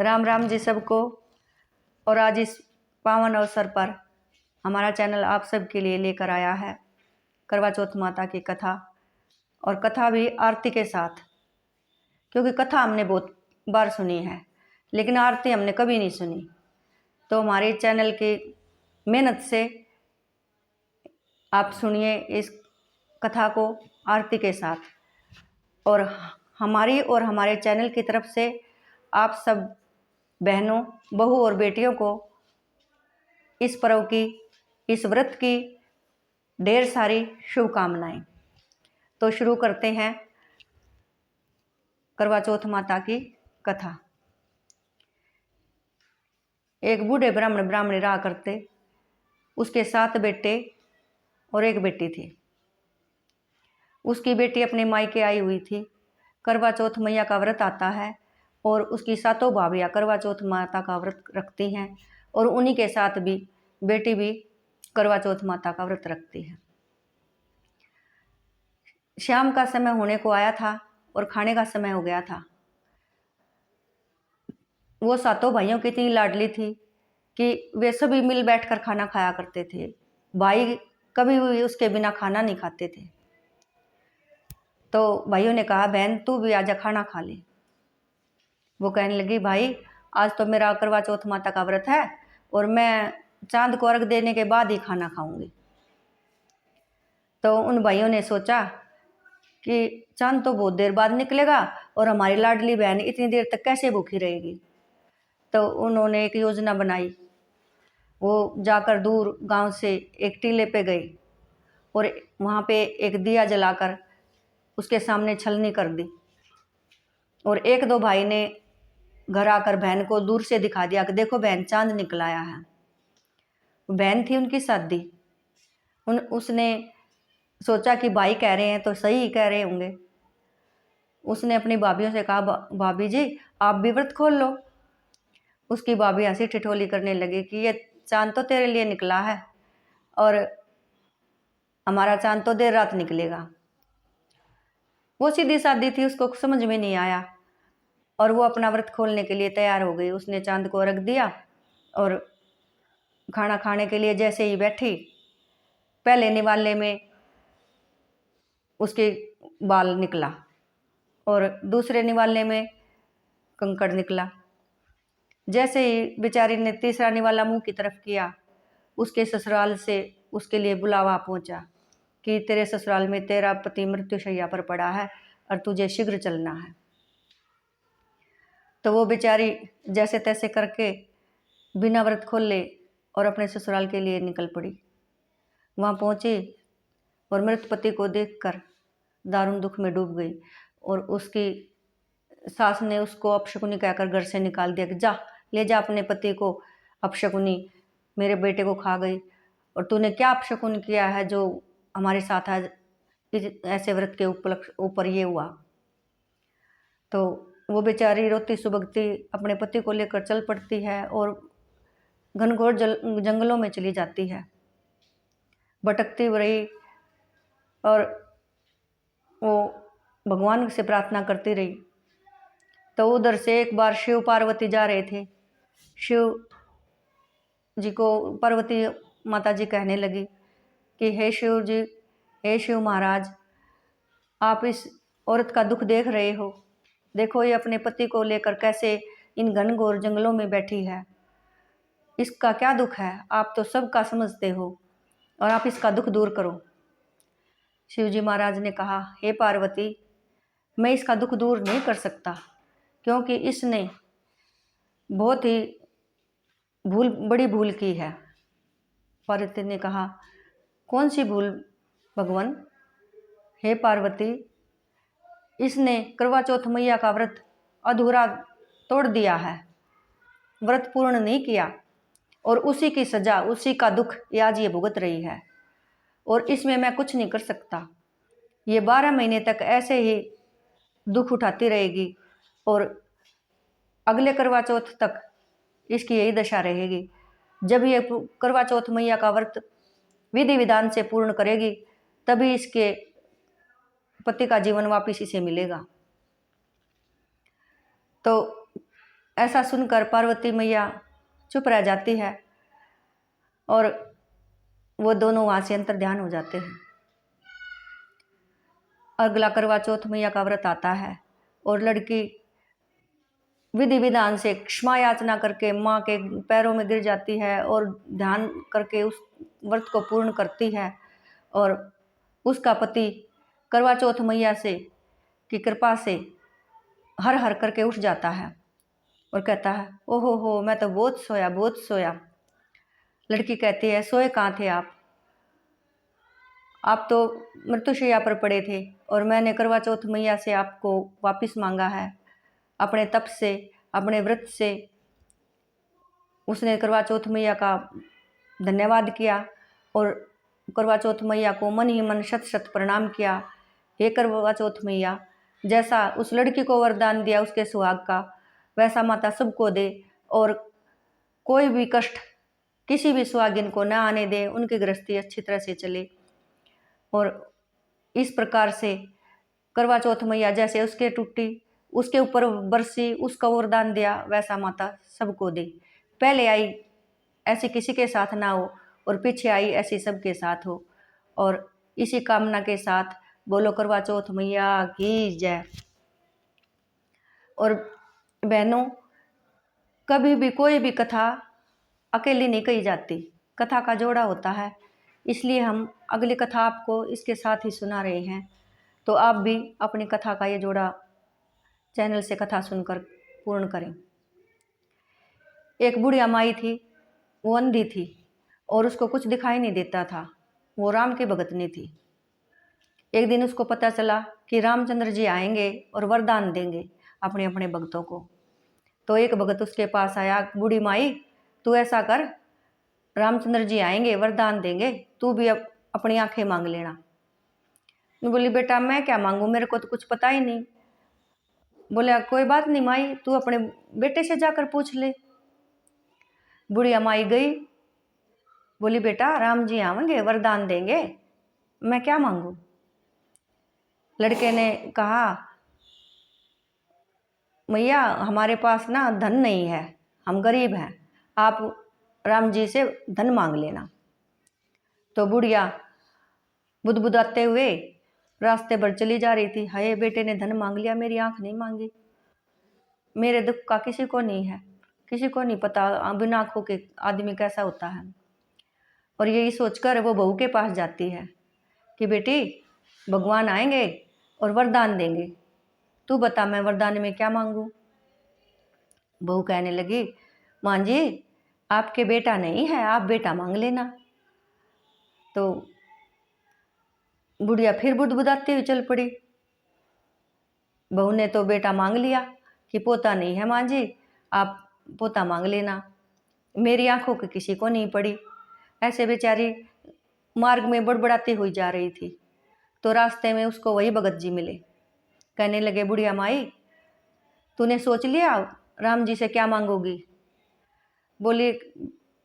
राम राम जी सबको। और आज इस पावन अवसर पर हमारा चैनल आप सबके लिए लेकर आया है करवा चौथ माता की कथा, और कथा भी आरती के साथ। क्योंकि कथा हमने बहुत बार सुनी है लेकिन आरती हमने कभी नहीं सुनी, तो हमारे चैनल की मेहनत से आप सुनिए इस कथा को आरती के साथ। और हमारी और हमारे चैनल की तरफ से आप सब बहनों, बहू और बेटियों को इस पर्व की, इस व्रत की ढेर सारी शुभकामनाएं। तो शुरू करते हैं करवा चौथ माता की कथा। एक बूढ़े ब्राह्मणी रहा करते, उसके 7 बेटे और एक बेटी थी। उसकी बेटी अपने मायके आई हुई थी। करवा चौथ मैया का व्रत आता है और उसकी 7 भाभियाँ करवा चौथ माता का व्रत रखती हैं, और उन्हीं के साथ भी बेटी भी करवा चौथ माता का व्रत रखती है। शाम का समय होने को आया था और खाने का समय हो गया था। वो 7 भाइयों की इतनी लाडली थी कि वे सभी मिल बैठकर खाना खाया करते थे। भाई कभी भी उसके बिना खाना नहीं खाते थे। तो भाइयों ने कहा, बहन तू भी आजा खाना खा ले। वो कहने लगी, भाई आज तो मेरा करवा चौथ माता का व्रत है और मैं चांद को अर्घ देने के बाद ही खाना खाऊंगी। तो उन भाइयों ने सोचा कि चांद तो बहुत देर बाद निकलेगा और हमारी लाडली बहन इतनी देर तक कैसे भूखी रहेगी। तो उन्होंने एक योजना बनाई। वो जाकर दूर गांव से एक टीले पे गई और वहाँ पे एक दिया जलाकर उसके सामने छलनी कर दी, और 1-2 भाई ने घर आकर बहन को दूर से दिखा दिया कि देखो बहन, चांद निकल आया है। बहन थी उनकी शादी। उसने सोचा कि भाई कह रहे हैं तो सही ही कह रहे होंगे। उसने अपनी भाभीयों से कहा, भाभी जी आप भी व्रत खोल लो। उसकी भाभी हंसी ठिठोली करने लगी कि ये चांद तो तेरे लिए निकला है और हमारा चांद तो देर रात निकलेगा। वो सीधी सादी थी, उसको समझ में नहीं आया और वो अपना व्रत खोलने के लिए तैयार हो गई। उसने चांद को रख दिया और खाना खाने के लिए जैसे ही बैठी, पहले निवाले में उसके बाल निकला और दूसरे निवाले में कंकड़ निकला। जैसे ही बेचारी ने तीसरा निवाला मुंह की तरफ किया, उसके ससुराल से उसके लिए बुलावा पहुंचा कि तेरे ससुराल में तेरा पति मृत्युशैया पर पड़ा है और तुझे शीघ्र चलना है। तो वो बेचारी जैसे तैसे करके बिना व्रत खोले और अपने ससुराल के लिए निकल पड़ी। वहाँ पहुंची और मृत पति को देखकर दारुण दुख में डूब गई, और उसकी सास ने उसको अपशकुनी कहकर घर से निकाल दिया कि जा ले जा अपने पति को, अपशकुनी मेरे बेटे को खा गई, और तूने क्या अपशकुन किया है जो हमारे साथ आज ऐसे व्रत के ऊपर ये हुआ। तो वो बेचारी रोती सुबकती अपने पति को लेकर चल पड़ती है और घनघोर जंगलों में चली जाती है। भटकती रही और वो भगवान से प्रार्थना करती रही। तो उधर से एक बार शिव पार्वती जा रहे थे। शिव जी को पार्वती माता जी कहने लगी कि हे शिव जी, हे शिव महाराज, आप इस औरत का दुख देख रहे हो। देखो ये अपने पति को लेकर कैसे इन घनघोर जंगलों में बैठी है। इसका क्या दुख है, आप तो सबका समझते हो, और आप इसका दुख दूर करो। शिवजी महाराज ने कहा, हे पार्वती, मैं इसका दुख दूर नहीं कर सकता क्योंकि इसने बहुत ही बड़ी भूल की है। पार्वती ने कहा, कौन सी भूल भगवान? हे पार्वती, इसने करवा चौथ मैया का व्रत अधूरा तोड़ दिया है, व्रत पूर्ण नहीं किया, और उसी की सजा, उसी का दुख आज ये भुगत रही है, और इसमें मैं कुछ नहीं कर सकता। ये 12 महीने तक ऐसे ही दुख उठाती रहेगी और अगले करवा चौथ तक इसकी यही दशा रहेगी। जब ये करवा चौथ मैया का व्रत विधि विधान से पूर्ण करेगी तभी इसके पति का जीवन वापिस इसे मिलेगा। तो ऐसा सुनकर पार्वती मैया चुप रह जाती है और वो दोनों वहाँ से अंतर्ध्यान हो जाते हैं। अगला करवा चौथ मैया का व्रत आता है और लड़की विधि विधान से क्षमा याचना करके माँ के पैरों में गिर जाती है और ध्यान करके उस व्रत को पूर्ण करती है। और उसका पति करवा चौथ मैया से की कृपा से हर हर करके उठ जाता है और कहता है, ओहो हो, मैं तो बहुत सोया बहुत सोया। लड़की कहती है, सोए कहाँ थे आप तो मृत्युशैया पर पड़े थे और मैंने करवा चौथ मैया से आपको वापस मांगा है। अपने तप से, अपने व्रत से उसने करवा चौथ मैया का धन्यवाद किया और करवा चौथ मैया को मन ही मन शत शत प्रणाम किया। हे करवा चौथ मैया, जैसा उस लड़की को वरदान दिया उसके सुहाग का, वैसा माता सबको दे और कोई भी कष्ट किसी भी सुहागिन को न आने दे, उनकी गृहस्थी अच्छी तरह से चले। और इस प्रकार से करवा चौथ मैया जैसे उसके टूटी, उसके ऊपर बरसी, उसका वरदान दिया, वैसा माता सबको दे। पहले आई ऐसी किसी के साथ ना हो और पीछे आई ऐसी सबके साथ हो। और इसी कामना के साथ बोलो करवा चौथ मैया की जय। और बहनों, कभी भी कोई भी कथा अकेली नहीं कही जाती, कथा का जोड़ा होता है। इसलिए हम अगली कथा आपको इसके साथ ही सुना रहे हैं। तो आप भी अपनी कथा का ये जोड़ा चैनल से कथा सुनकर पूर्ण करें। एक बुढ़िया माई थी, वो अंधी थी और उसको कुछ दिखाई नहीं देता था। वो राम की भगतनी थी। एक दिन उसको पता चला कि रामचंद्र जी आएंगे और वरदान देंगे अपने अपने भक्तों को। तो एक भगत उसके पास आया, बूढ़ी माई तू ऐसा कर, रामचंद्र जी आएंगे वरदान देंगे, तू भी अपनी आंखें मांग लेना। मैं बोली, बेटा मैं क्या मांगू, मेरे को तो कुछ पता ही नहीं। बोले, कोई बात नहीं माई, तू अपने बेटे से जाकर पूछ ले। बुढ़िया माई गई, बोली बेटा राम जी आएंगे वरदान देंगे, मैं क्या मांगू। लड़के ने कहा, मैया हमारे पास ना धन नहीं है, हम गरीब हैं, आप राम जी से धन मांग लेना। तो बुढ़िया बुदबुदाते हुए रास्ते पर चली जा रही थी। हाय, बेटे ने धन मांग लिया, मेरी आंख नहीं मांगी। मेरे दुख का किसी को नहीं है, किसी को नहीं पता बिना आंखों के आदमी कैसा होता है। और यही सोचकर वो बहू के पास जाती है कि बेटी भगवान आएंगे और वरदान देंगे, तू बता मैं वरदान में क्या मांगू। बहू कहने लगी, माँ जी आपके बेटा नहीं है, आप बेटा मांग लेना। तो बुढ़िया फिर बुदबुदाती हुई चल पड़ी। बहू ने तो बेटा मांग लिया कि पोता नहीं है माँ जी, आप पोता मांग लेना, मेरी आंखों की किसी को नहीं पड़ी। ऐसे बेचारी मार्ग में बड़बड़ाती हुई जा रही थी। तो रास्ते में उसको वही भगत जी मिले। कहने लगे, बुढ़िया माई तूने सोच लिया राम जी से क्या मांगोगी। बोली,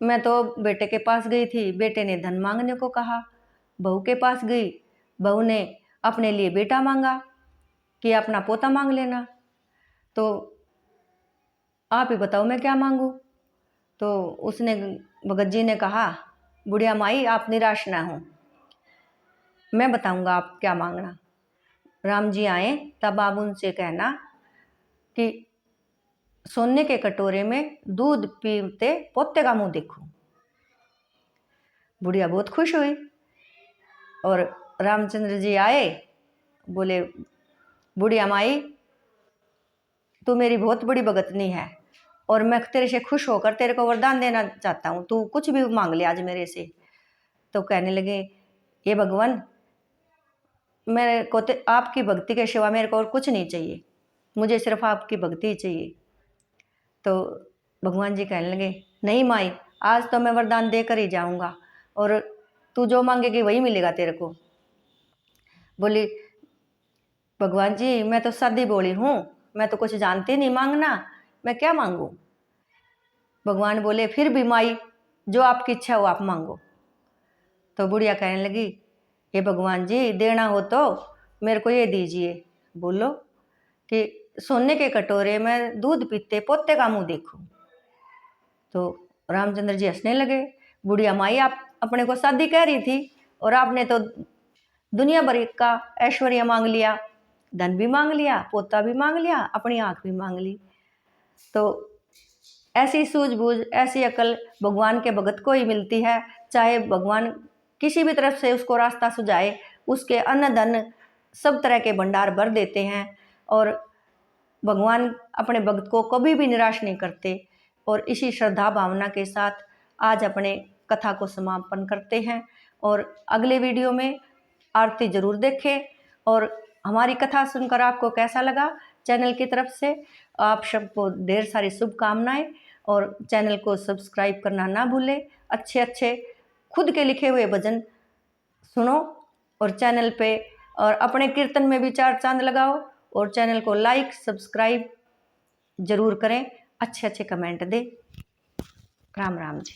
मैं तो बेटे के पास गई थी, बेटे ने धन मांगने को कहा। बहू के पास गई, बहू ने अपने लिए बेटा मांगा कि अपना पोता मांग लेना। तो आप ही बताओ मैं क्या मांगू। तो उसने भगत जी ने कहा, बुढ़िया माई आप निराश ना हो, मैं बताऊंगा आप क्या मांगना। राम जी आए तब आप उनसे कहना कि सोने के कटोरे में दूध पीते पोते का मुंह देखो। बुढ़िया बहुत खुश हुई और रामचंद्र जी आए, बोले, बुढ़िया माई तू मेरी बहुत बड़ी भगतनी है और मैं तेरे से खुश होकर तेरे को वरदान देना चाहता हूँ, तू कुछ भी मांग ले आज मेरे से। तो कहने लगे, ये भगवान मेरे को तो आपकी भक्ति के सिवा मेरे को और कुछ नहीं चाहिए, मुझे सिर्फ आपकी भक्ति ही चाहिए। तो भगवान जी कहने लगे, नहीं माई आज तो मैं वरदान देकर ही जाऊंगा और तू जो मांगेगी वही मिलेगा तेरे को। बोली, भगवान जी मैं तो सादी बोली हूँ, मैं तो कुछ जानती नहीं मांगना, मैं क्या मांगू। भगवान बोले, फिर भी माई जो आपकी इच्छा हो आप मांगो। तो बुढ़िया कहने लगी, हे भगवान जी देना हो तो मेरे को ये दीजिए। बोलो कि सोने के कटोरे में दूध पीते पोते का मुंह देखूं। तो रामचंद्र जी हंसने लगे। बुढ़िया माई आप अपने को शादी कह रही थी और आपने तो दुनिया भर का ऐश्वर्य मांग लिया, धन भी मांग लिया, पोता भी मांग लिया, अपनी आंख भी मांग ली। तो ऐसी सूझबूझ, ऐसी अकल भगवान के भगत को ही मिलती है। चाहे भगवान किसी भी तरफ से उसको रास्ता सुझाए, उसके अन्न धन सब तरह के भंडार भर देते हैं। और भगवान अपने भक्त को कभी भी निराश नहीं करते। और इसी श्रद्धा भावना के साथ आज अपने कथा को समापन करते हैं। और अगले वीडियो में आरती जरूर देखें। और हमारी कथा सुनकर आपको कैसा लगा, चैनल की तरफ से आप सबको ढेर सारी शुभकामनाएं। और चैनल को सब्सक्राइब करना ना भूलें। अच्छे अच्छे खुद के लिखे हुए भजन सुनो और चैनल पे और अपने कीर्तन में भी 4 चांद लगाओ। और चैनल को लाइक सब्सक्राइब जरूर करें, अच्छे अच्छे कमेंट दें। राम राम जी।